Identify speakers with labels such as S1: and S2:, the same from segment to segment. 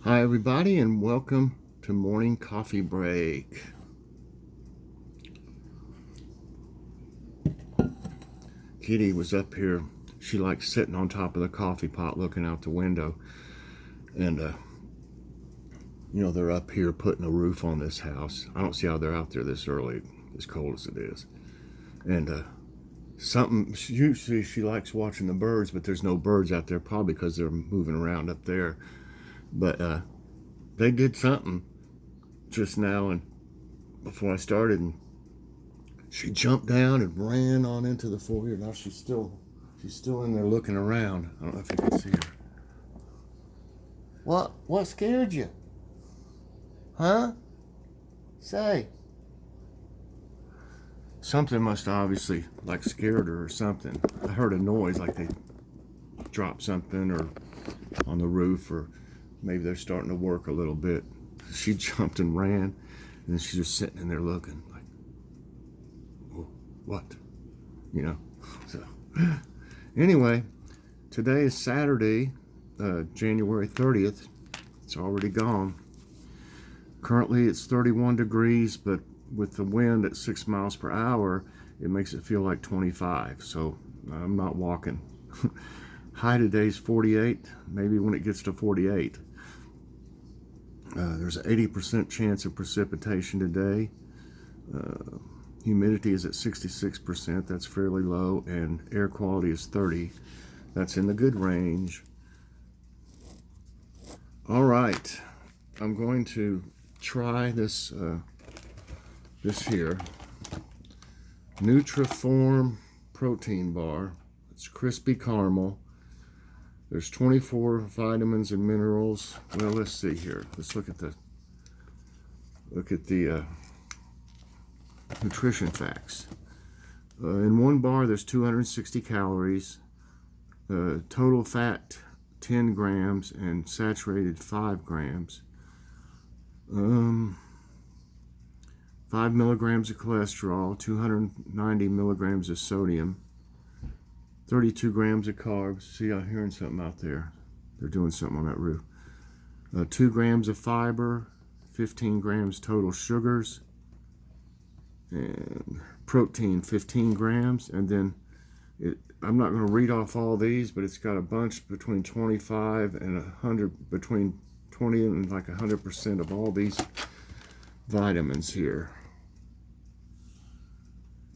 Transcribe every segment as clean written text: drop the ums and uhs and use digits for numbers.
S1: Hi everybody and welcome to morning coffee break. Kitty was up here. She likes sitting on top of the coffee pot looking out the window. And they're up here putting a roof on this house. I don't see how they're out there this early, as cold as it is. And usually she likes watching the birds, but there's no birds out there, probably because they're moving around up there. But they did something just now and before I started, and she jumped down and ran on into the foyer. Now she's still in there looking around. I don't know if you can see her. What scared you? Huh? Say. Something must have obviously scared her or something. I heard a noise like they dropped something or on the roof, or maybe they're starting to work a little bit. She jumped and ran, and then she's just sitting in there looking like, what? So anyway, today is Saturday, January 30th. It's already gone. Currently it's 31 degrees, but with the wind at 6 miles per hour, it makes it feel like 25. So I'm not walking. High today is 48, maybe when it gets to 48. There's an 80% chance of precipitation today. Humidity is at 66%, that's fairly low, and air quality is 30. That's in the good range. All right, I'm going to try this here Nutriform protein bar. It's crispy caramel. There's 24 vitamins and minerals. Well, let's see here. Let's look at the nutrition facts. In one bar, there's 260 calories, total fat 10 grams, and saturated 5 grams. 5 milligrams of cholesterol, 290 milligrams of sodium, 32 grams of carbs. See, I'm hearing something out there. They're doing something on that roof. 2 grams of fiber, 15 grams total sugars, and protein 15 grams. And then I'm not going to read off all these, but it's got a bunch between 25 and 100, between 20 and 100% of all these vitamins here.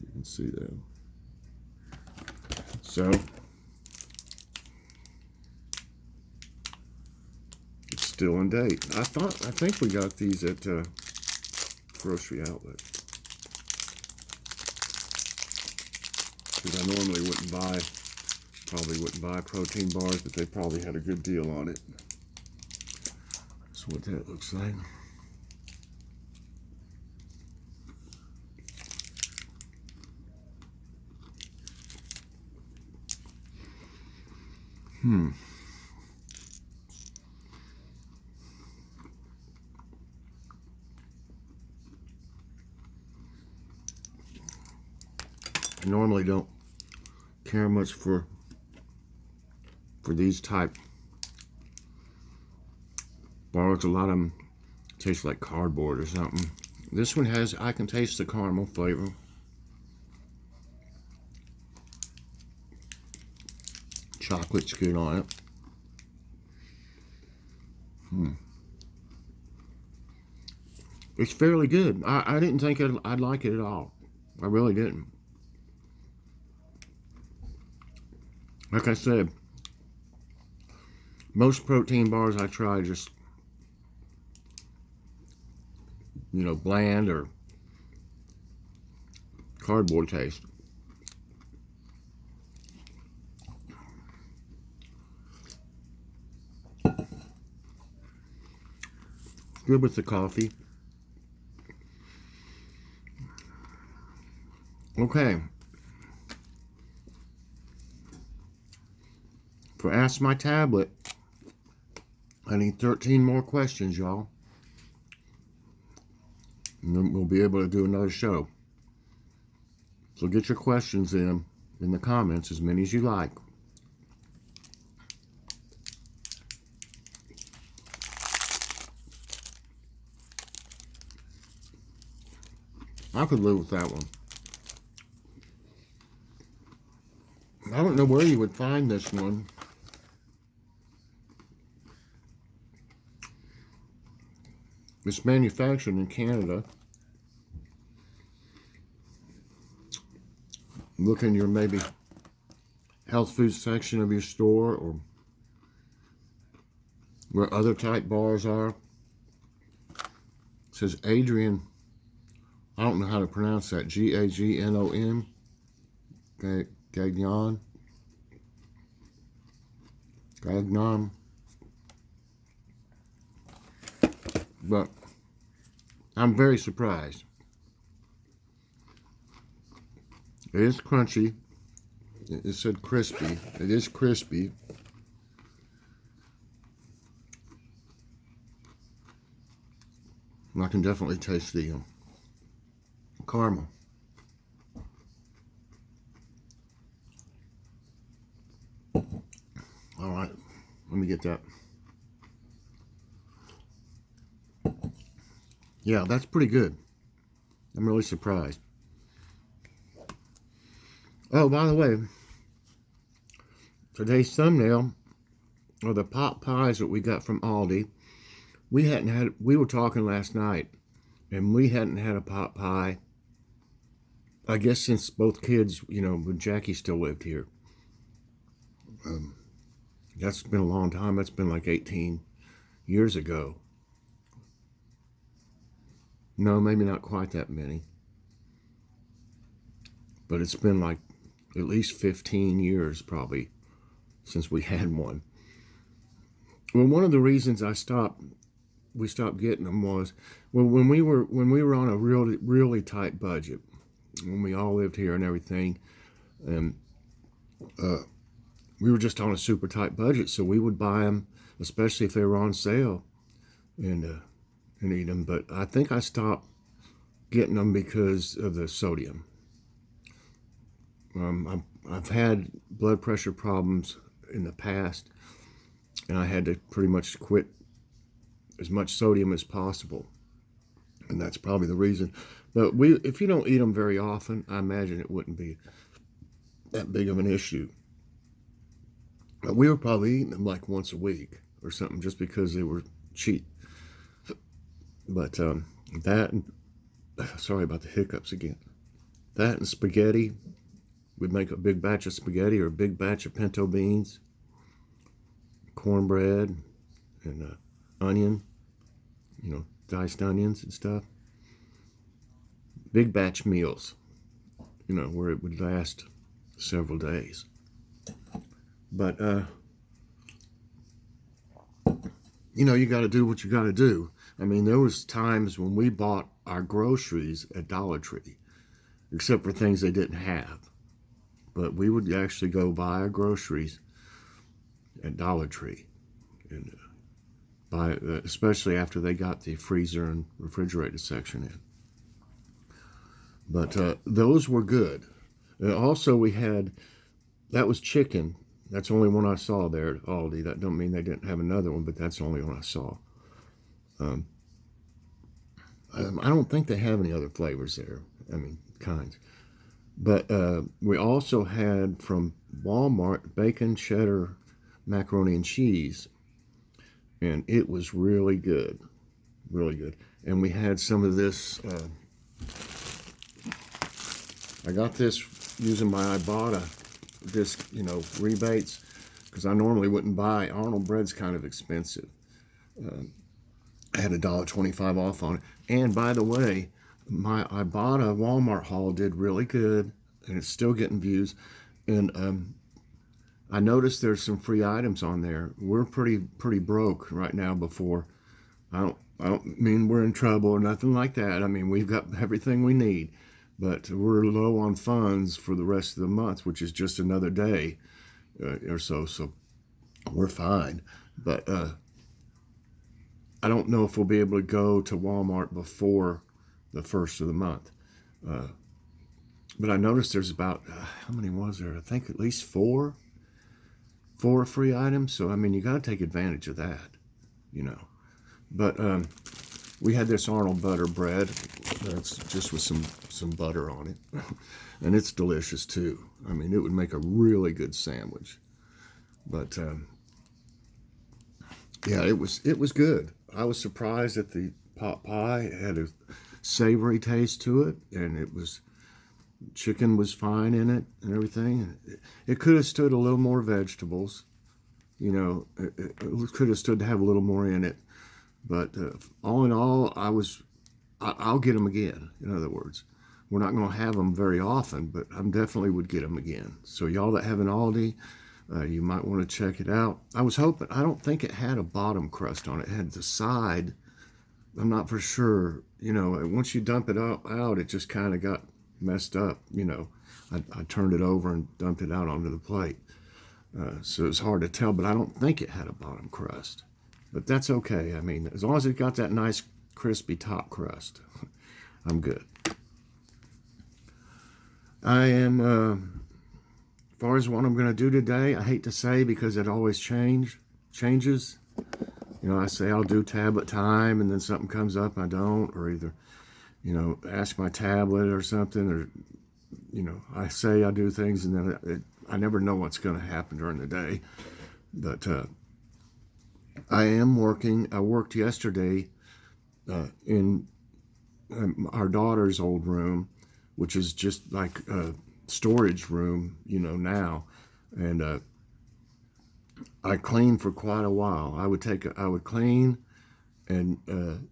S1: You can see that. So it's still in date. I think we got these at Grocery Outlet. Because I normally probably wouldn't buy protein bars, but they probably had a good deal on it. That's what that looks like. I normally don't care much for these type bars. A lot of them taste like cardboard or something. This one I can taste the caramel flavor. Chocolate's good on it. It's fairly good. I didn't think I'd like it at all. I really didn't. Like I said, most protein bars I try just, bland or cardboard taste. Good with the coffee. Okay. For Ask My Tablet, I need 13 more questions, y'all. And then we'll be able to do another show. So get your questions in the comments, as many as you like. I could live with that one. I don't know where you would find this one. It's manufactured in Canada. Look in your maybe health food section of your store, or where other type bars are. It says Adrian, I don't know how to pronounce that, Gagnon, Gagnon, but I'm very surprised. It is crunchy. It said crispy. It is crispy. And I can definitely taste the caramel. All right, let me get that. Yeah, that's pretty good. I'm really surprised. Oh, by the way, today's thumbnail are the pot pies that we got from Aldi. We were talking last night, and we hadn't had a pot pie, I guess, since both kids, when Jackie still lived here. That's been a long time. That's been like 18 years ago. No, maybe not quite that many. But it's been like at least 15 years probably since we had one. Well, one of the reasons we stopped getting them was, well, when we were on a really tight budget, when we all lived here and everything, and we were just on a super tight budget, so we would buy them, especially if they were on sale, and eat them. But I think I stopped getting them because of the sodium. I've had blood pressure problems in the past, and I had to pretty much quit as much sodium as possible, and that's probably the reason. But if you don't eat them very often, I imagine it wouldn't be that big of an issue. But we were probably eating them like once a week or something, just because they were cheap. But sorry about the hiccups again. That and spaghetti. We'd make a big batch of spaghetti or a big batch of pinto beans, cornbread, and onion, diced onions and stuff. Big batch meals, where it would last several days. But, you got to do what you got to do. I mean, there was times when we bought our groceries at Dollar Tree, except for things they didn't have. But we would actually go buy our groceries at Dollar Tree, and buy, especially after they got the freezer and refrigerator section in. But those were good. Also, that was chicken. That's the only one I saw there at Aldi. That don't mean they didn't have another one, but that's the only one I saw. I don't think they have any other flavors there. I mean, kinds. But we also had from Walmart bacon, cheddar, macaroni and cheese, and it was really good, really good. And we had some of this. I got this using my Ibotta rebates, because I normally wouldn't buy. Arnold bread's kind of expensive. I had $1.25 off on it. And by the way, my Ibotta Walmart haul did really good, and it's still getting views. And I noticed there's some free items on there. We're pretty broke right now. Before, I don't mean we're in trouble or nothing like that. I mean, we've got everything we need, but we're low on funds for the rest of the month, which is just another day or so. So we're fine. But I don't know if we'll be able to go to Walmart before the first of the month. But I noticed there's about, how many was there? I think at least four free items. So, I mean, you got to take advantage of that, But we had this Arnold butter bread. That's just with some butter on it. And it's delicious too. I mean, it would make a really good sandwich. But yeah, it was good. I was surprised that the pot pie had a savory taste to it, and chicken was fine in it and everything. It could have stood a little more vegetables. You know, it could have stood to have a little more in it. But all in all, I'll get them again. In other words, we're not going to have them very often, but I definitely would get them again. So y'all that have an Aldi, you might want to check it out. I was hoping, I don't think it had a bottom crust on it. It had the side. I'm not for sure. You know, once you dump it out, it just kind of got messed up. You know, I turned it over and dumped it out onto the plate. So it's hard to tell, but I don't think it had a bottom crust. But that's okay. I mean, as long as it got that nice crispy top crust, I'm good. I am, as far as what I'm going to do today, I hate to say because it always changes. You know, I say I'll do tablet time and then something comes up I don't, or either, you know, ask my tablet or something, or, you know, I say I do things and then I never know what's going to happen during the day. But I am working. I worked yesterday in our daughter's old room, which is just like a storage room, you know, now. And I cleaned for quite a while. I would clean, and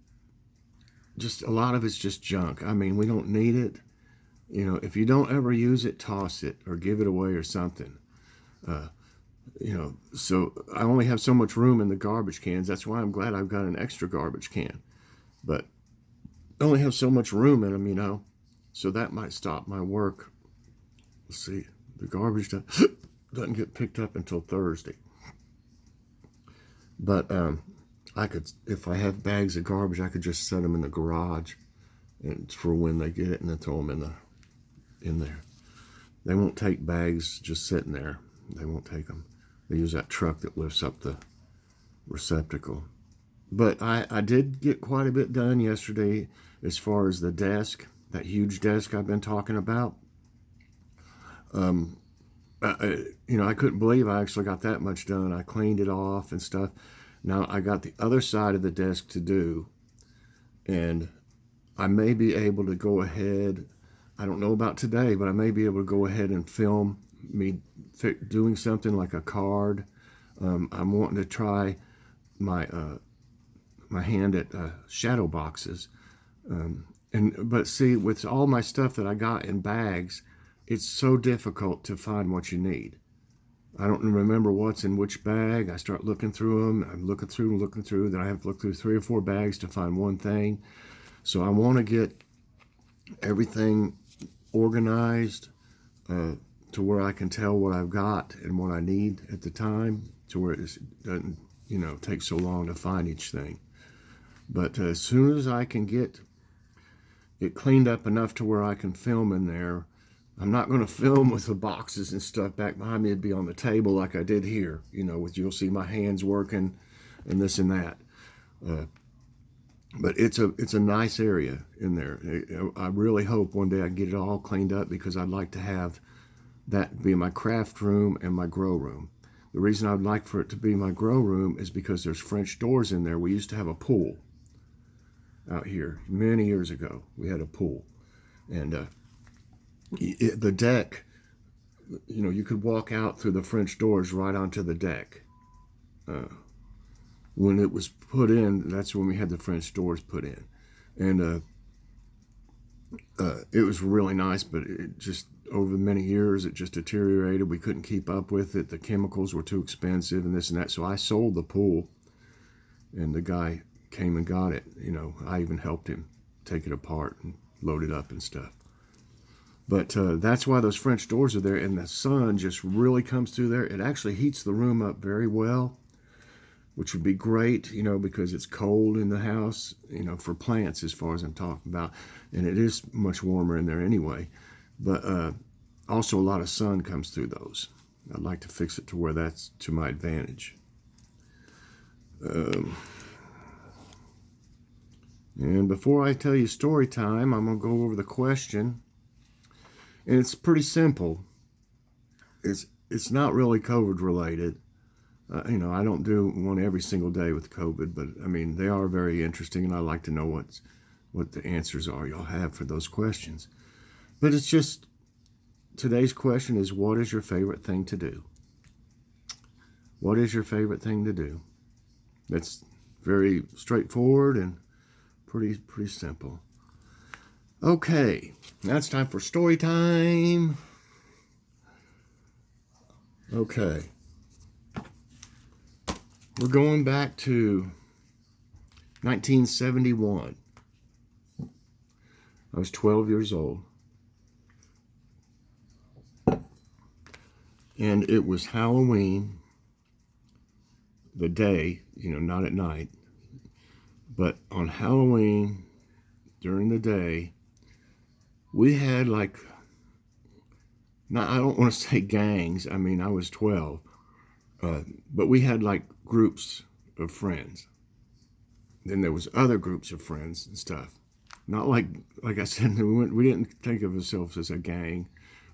S1: just a lot of it's just junk. I mean, we don't need it. You know, if you don't ever use it, toss it or give it away or something. You know, so I only have so much room in the garbage cans. That's why I'm glad I've got an extra garbage can. But I only have so much room in them, you know. So that might stop my work. Let's see. The garbage doesn't get picked up until Thursday. But I could, if I have bags of garbage, I could just set them in the garage, and for when they get it, and then throw them in there. They won't take bags just sitting there. They won't take them. They use that truck that lifts up the receptacle. But I did get quite a bit done yesterday as far as the desk, that huge desk I've been talking about. You know, I couldn't believe I actually got that much done. I cleaned it off and stuff. Now I got the other side of the desk to do, and I may be able to go ahead. I don't know about today, but I may be able to go ahead and film me doing something like a card. I'm wanting to try my my hand at shadow boxes, but see, with all my stuff that I got in bags, it's so difficult to find what you need. I don't remember what's in which bag. I start looking through them. I'm looking through. Then I have to look through 3 or 4 bags to find one thing. So I want to get everything organized to where I can tell what I've got and what I need at the time, to where it doesn't, you know, take so long to find each thing. But as soon as I can get it cleaned up enough to where I can film in there, I'm not going to film with the boxes and stuff back behind me. It'd be on the table like I did here, you know, you'll see my hands working and this and that. But it's a nice area in there. I really hope one day I get it all cleaned up, because I'd like to have that be my craft room and my grow room. The reason I'd like for it to be my grow room is because there's French doors in there. We used to have a pool out here many years ago. We had a pool, and the deck, you know, you could walk out through the French doors right onto the deck. When it was put in, that's when we had the French doors put in. And it was really nice, but it just, over many years, it just deteriorated. We couldn't keep up with it. The chemicals were too expensive and this and that. So I sold the pool, and the guy came and got it. You know, I even helped him take it apart and load it up and stuff. But that's why those French doors are there, and the sun just really comes through there. It actually heats the room up very well, which would be great, you know, because it's cold in the house, you know, for plants as far as I'm talking about. And it is much warmer in there anyway. But also a lot of sun comes through those. I'd like to fix it to where that's to my advantage. And before I tell you story time, I'm going to go over the question. And it's pretty simple. It's not really COVID related. You know, I don't do one every single day with COVID, but I mean, they are very interesting, and I like to know what the answers are y'all have for those questions. But it's just, today's question is, what is your favorite thing to do? What is your favorite thing to do? That's very straightforward and pretty simple. Okay, now it's time for story time. Okay. We're going back to 1971. I was 12 years old. And it was Halloween, the day, you know, not at night. But on Halloween, during the day, we had like, not, I don't want to say gangs. I mean, I was 12. But we had like groups of friends. Then there was other groups of friends and stuff. Not like I said, we didn't think of ourselves as a gang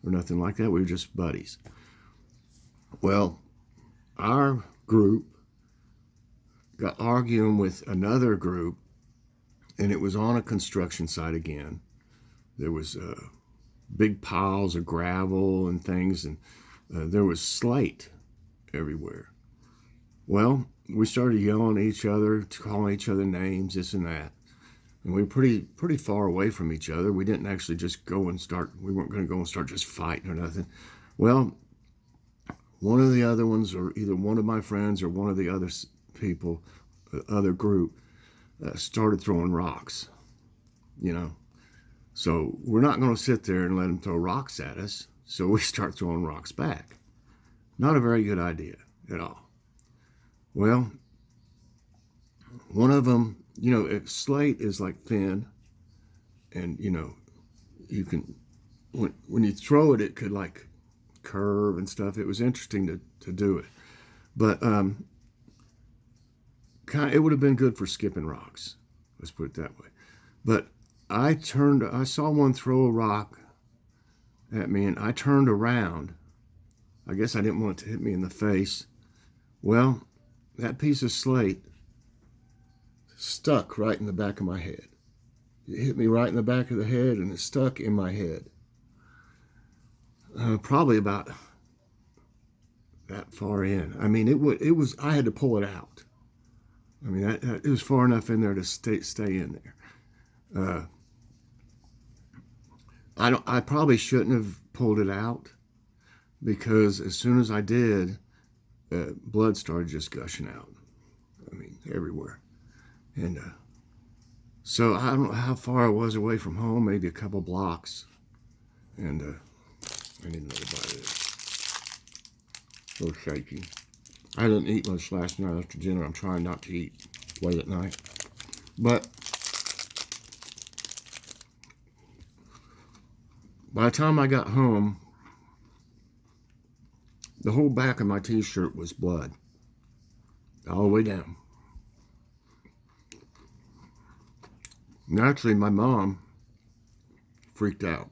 S1: or nothing like that. We were just buddies. Well, our group got arguing with another group, and it was on a construction site again. There was big piles of gravel and things, and there was slate everywhere. Well, we started yelling at each other, calling each other names, this and that. And we were pretty far away from each other. We didn't actually just go and start, we weren't going to go and start just fighting or nothing. Well, one of the other ones, or either one of my friends or one of the other people, other group, started throwing rocks, you know. So we're not going to sit there and let them throw rocks at us. So we start throwing rocks back. Not a very good idea at all. Well, one of them, you know, slate is like thin, and you know, you can, when you throw it, it could like curve and stuff. It was interesting to do it, but it would have been good for skipping rocks. Let's put it that way. But I saw one throw a rock at me, and I turned around. I guess I didn't want it to hit me in the face. Well, that piece of slate stuck right in the back of my head. It hit me right in the back of the head, and it stuck in my head. Probably about that far in. I mean, it was. I had to pull it out. I mean, it was far enough in there to stay in there. I probably shouldn't have pulled it out, because as soon as I did, blood started just gushing out. I mean, everywhere. And so I don't know how far I was away from home, maybe a couple blocks. And I need another bite of this. A little shaky. I didn't eat much last night after dinner. I'm trying not to eat late at night. But by the time I got home, the whole back of my t-shirt was blood. All the way down. And actually, my mom freaked out.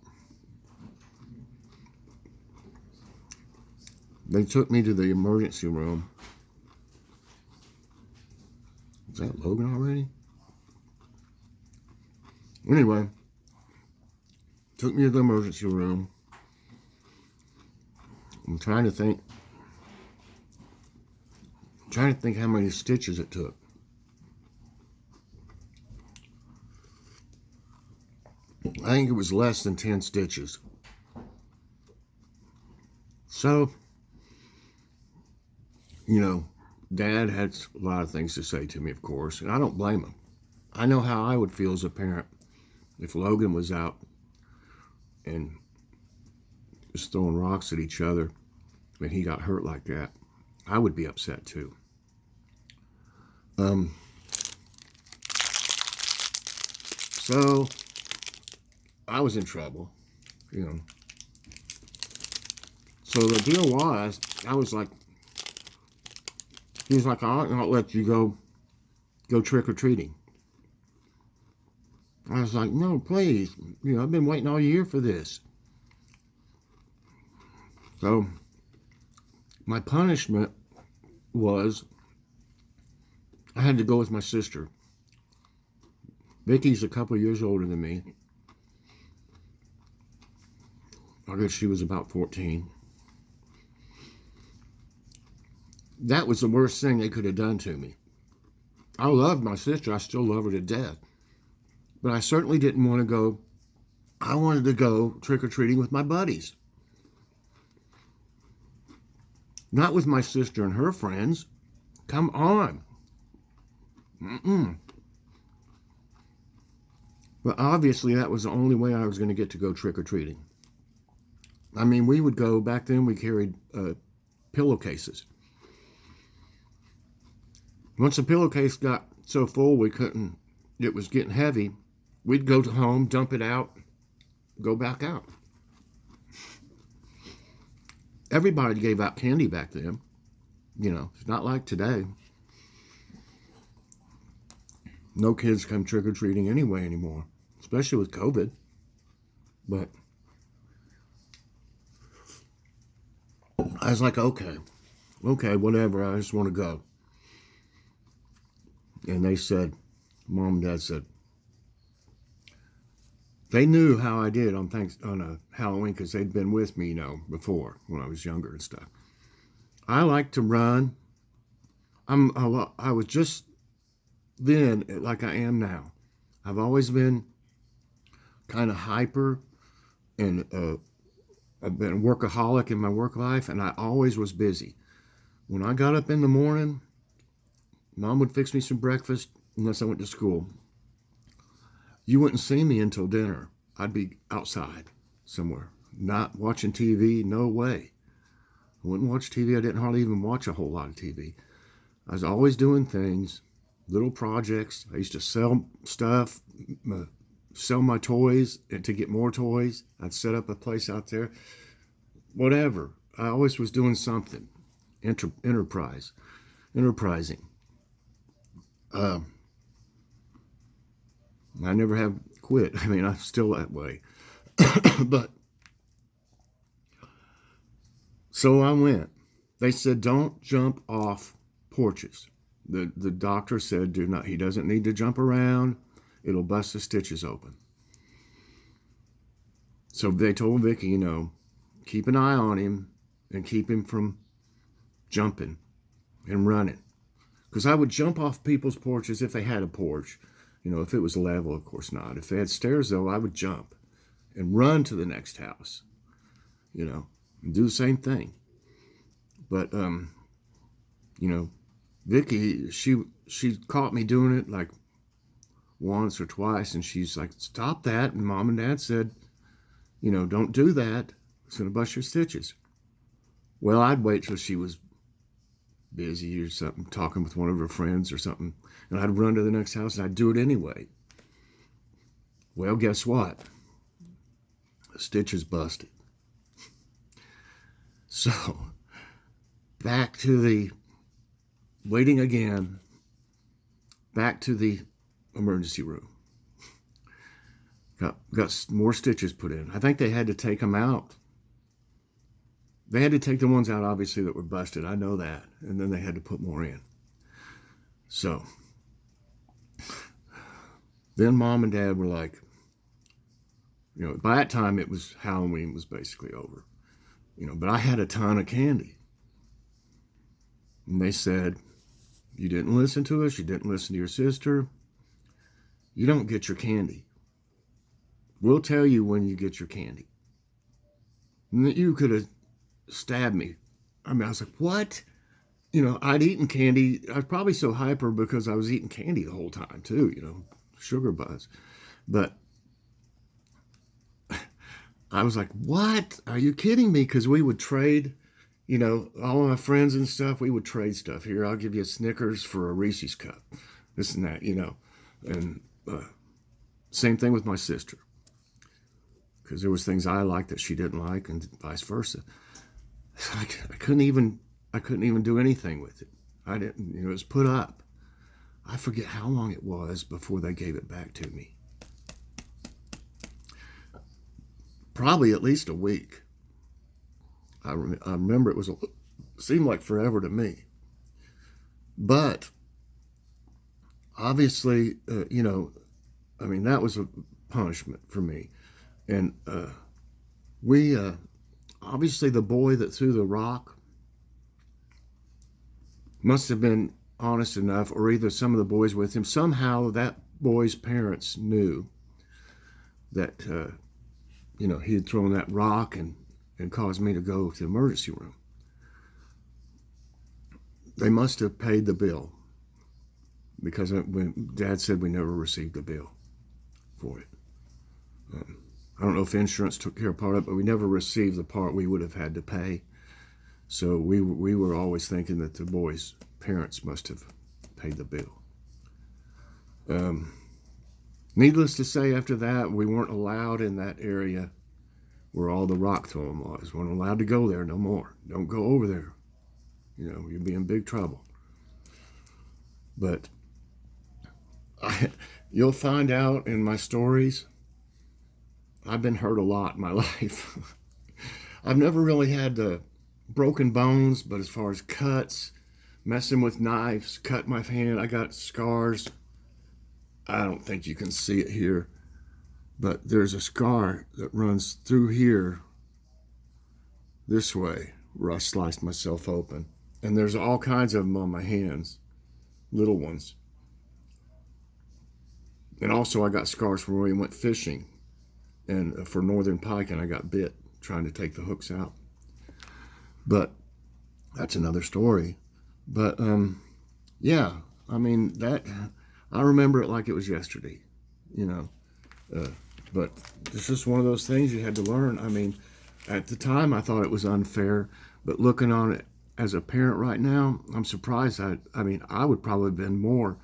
S1: They took me to the emergency room. Is that Logan already? Anyway, took me to the emergency room. I'm trying to think how many stitches it took. I think it was less than 10 stitches. So, you know, Dad had a lot of things to say to me, of course, and I don't blame him. I know how I would feel as a parent if Logan was out and just throwing rocks at each other and he got hurt like that. I would be upset too. So I was in trouble, you know. So the deal was, I was like, he was like, I'll not let you go trick-or-treating. I was like, no, please. I've been waiting all year for this. So my punishment was I had to go with my sister. Vicky's a couple of years older than me. I guess she was about 14. That was the worst thing they could have done to me. I loved my sister. I still love her to death. But I certainly didn't want to go. I wanted to go trick-or-treating with my buddies. Not with my sister and her friends. Come on. Mm-mm. But obviously that was the only way I was going to get to go trick-or-treating. I mean, we would go, back then we carried pillowcases. Once the pillowcase got so full it was getting heavy, we'd go to home, dump it out, go back out. Everybody gave out candy back then. It's not like today. No kids come trick-or-treating anyway anymore, especially with COVID. But I was like, okay, whatever, I just want to go. And they said, Mom and Dad said, they knew how I did on Halloween because they'd been with me, before when I was younger and stuff. I like to run. I was just then like I am now. I've always been kind of hyper, and I've been a workaholic in my work life, and I always was busy. When I got up in the morning, Mom would fix me some breakfast unless I went to school. You wouldn't see me until dinner. I'd be outside somewhere, not watching TV, no way. I wouldn't watch TV. I didn't hardly even watch a whole lot of TV. I was always doing things, little projects. I used to sell stuff, sell my toys, and to get more toys. I'd set up a place out there. Whatever. I always was doing something. Enterprising. I never have quit. I mean, I'm still that way. But so I went. They said, don't jump off porches. The doctor said, do not. He doesn't need to jump around. It'll bust the stitches open. So they told Vicky, keep an eye on him and keep him from jumping and running. Because I would jump off people's porches if they had a porch. If it was level, of course not. If they had stairs, though, I would jump and run to the next house, and do the same thing. But, Vicky, she caught me doing it like once or twice, and she's like, stop that. And Mom and Dad said, don't do that. It's going to bust your stitches. Well, I'd wait till she was busy or something, talking with one of her friends or something, and I'd run to the next house and I'd do it anyway. Well, guess what? The stitches busted. So, back to the waiting again, back to the emergency room. Got more stitches put in. I think they had to take them out. They had to take the ones out, obviously, that were busted. I know that. And then they had to put more in. So, then Mom and Dad were like, by that time Halloween was basically over. But I had a ton of candy. And they said, you didn't listen to us. You didn't listen to your sister. You don't get your candy. We'll tell you when you get your candy. And that you could have stabbed me. I mean, I was like, what? I'd eaten candy. I was probably so hyper because I was eating candy the whole time too, sugar buzz. But I was like, what? Are you kidding me? Because we would trade, all of my friends and stuff, we would trade stuff. Here, I'll give you a Snickers for a Reese's cup. This and that, And same thing with my sister. Because there was things I liked that she didn't like and vice versa. I couldn't even do anything with it. I didn't, it was put up. I forget how long it was before they gave it back to me. probably at least a week. I remember it seemed like forever to me. But obviously, that was a punishment for me. And we, obviously, the boy that threw the rock must have been honest enough, or either some of the boys with him, somehow that boy's parents knew that, he had thrown that rock and caused me to go to the emergency room. They must have paid the bill, because when Dad said we never received a bill for it. I don't know if insurance took care of part of it, but we never received the part we would have had to pay. So we were always thinking that the boys' parents must have paid the bill. Needless to say, after that, we weren't allowed in that area where all the rock throwing was. We weren't allowed to go there no more. Don't go over there. You'll be in big trouble. But you'll find out in my stories, I've been hurt a lot in my life. I've never really had broken bones, but as far as cuts, messing with knives, cut my hand, I got scars. I don't think you can see it here, but there's a scar that runs through here this way where I sliced myself open. And there's all kinds of them on my hands, little ones. And also I got scars from where we went fishing, and for northern pike, and I got bit trying to take the hooks out. But that's another story. But yeah, I remember it like it was yesterday, but it's just one of those things you had to learn. At the time I thought it was unfair, but looking on it as a parent right now, I'm surprised. I would probably have been more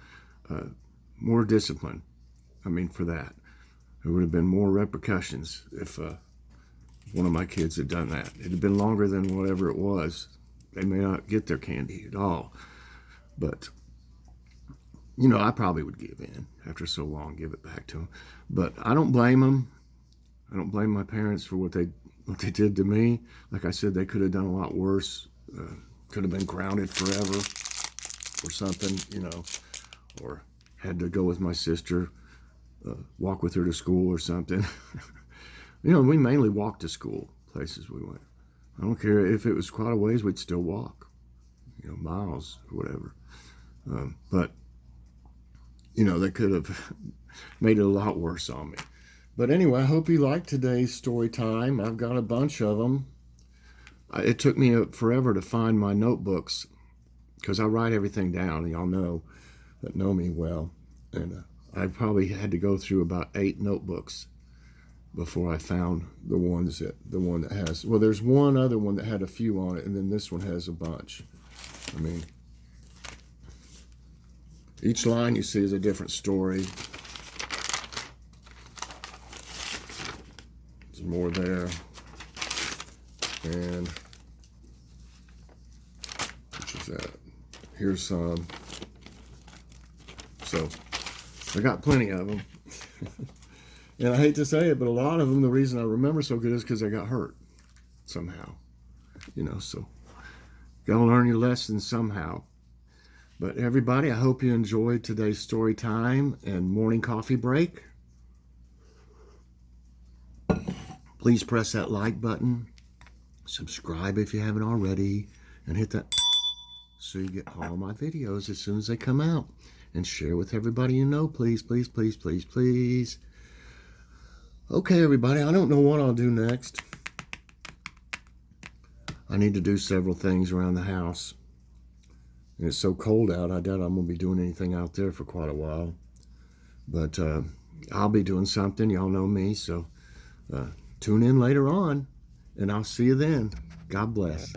S1: disciplined. For that, there would have been more repercussions if one of my kids had done that. It had been longer than whatever it was. They may not get their candy at all, but I probably would give in after so long, give it back to them. But I don't blame them. I don't blame my parents for what they did to me. Like I said, they could have done a lot worse. Could have been grounded forever or something, or had to go with my sister, walk with her to school or something. We mainly walked to school, places we went. I don't care if it was quite a ways, we'd still walk, miles or whatever. But they could have made it a lot worse on me. But anyway, I hope you liked today's story time. I've got a bunch of them. It took me forever to find my notebooks, because I write everything down. Y'all know me well. And I probably had to go through about 8 notebooks before I found the one that has, well, there's one other one that had a few on it, and then this one has a bunch. Each line you see is a different story. There's more there. And which is that? Here's some. So I got plenty of them. And I hate to say it, but a lot of them, the reason I remember so good is because I got hurt somehow. So gotta learn your lessons somehow. But everybody, I hope you enjoyed today's story time and morning coffee break. Please press that like button, subscribe if you haven't already, and hit that so you get all my videos as soon as they come out. And share with everybody you know, please, please, please, please, please. Okay, everybody, I don't know what I'll do next. I need to do several things around the house. And it's so cold out, I doubt I'm going to be doing anything out there for quite a while. But I'll be doing something. Y'all know me, so tune in later on, and I'll see you then. God bless.